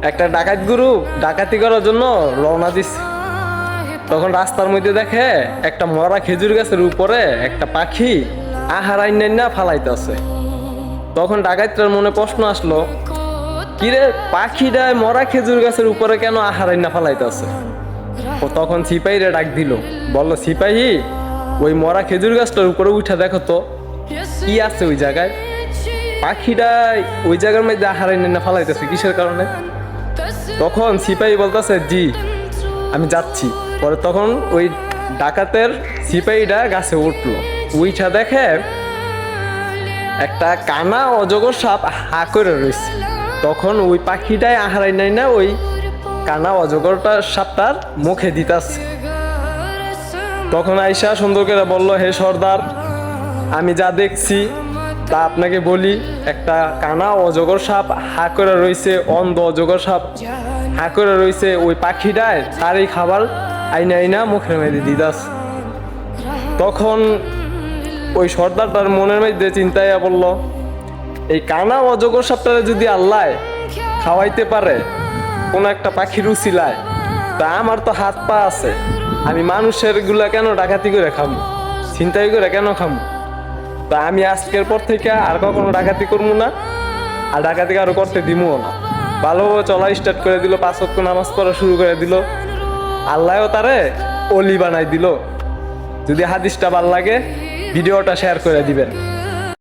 একটা ডাকাত গ্রুপ ডাকাতি করার জন্য রওনা দিচ্ছে। তখন রাস্তার মধ্যে দেখে একটা মরা খেজুর গাছের উপরে একটা পাখি আহার আইনা ফালাইতেছে। তখন ডাকাতটার মনে প্রশ্ন আসলো, কিরে পাখিটা মরা খেজুর গাছের উপরে কেন আহার আইনা ফালাইতেছে? ও তখন সিপাহীরে ডাক দিল, বলল, সিপাহী ওই মরা খেজুর গাছটার উপরে উঠে দেখো তো কি আছে ওই জায়গায়। পাখিটা ওই জায়গার মধ্যে আহার আইনা ফালাইতেছে কিসের কারণে? তখন সিপাহী বলতেছে, জি আমি যাচ্ছি। পরে তখন ওই ডাকাতের সিপাহীটা গাছে উঠলো, উইঠা দেখে একটা কানা অজগর সাপ হা করে রয়েছে। তখন ওই পাখিটাই আহারাই নাই না ওই কানা অজগরটা সাপটার মুখে দিতাছে। তখন আইসা সুন্দর করে বলল, হে সর্দার, আমি যা দেখছি তা আপনাকে বলি, একটা কানা অজগর সাপ হা করে রয়েছে, অন্ধ অজগর সাপ হা করে রয়েছে, ওই পাখিটায় তারই খাবার আইনা আইনা মুখের মধ্যে দিদাস। তখন ওই সর্দারটার মনের মধ্যে চিন্তাইয়া বলল, এই কানা অজগর সাপটারে যদি আল্লাহ খাওয়াইতে পারে কোনো একটা পাখির উছিলায়, তা আমার তো হাত পা আছে, আমি মানুষের গুলা কেন ডাকাতি করে খামু, ছিনতাই করে কেন খামু? তা আমি আজকের পর থেকে আর কখনো ডাকাতি করবো না, আর ডাকাতি আরো করতে দিমও না। ভালোভাবে চলা স্টার্ট করে দিল, 5 ওয়াক্ত নামাজ পড়া শুরু করে দিল, আল্লাহও তারে অলি বানাই দিল। যদি হাদিসটা ভালো লাগে ভিডিওটা শেয়ার করে দিবেন।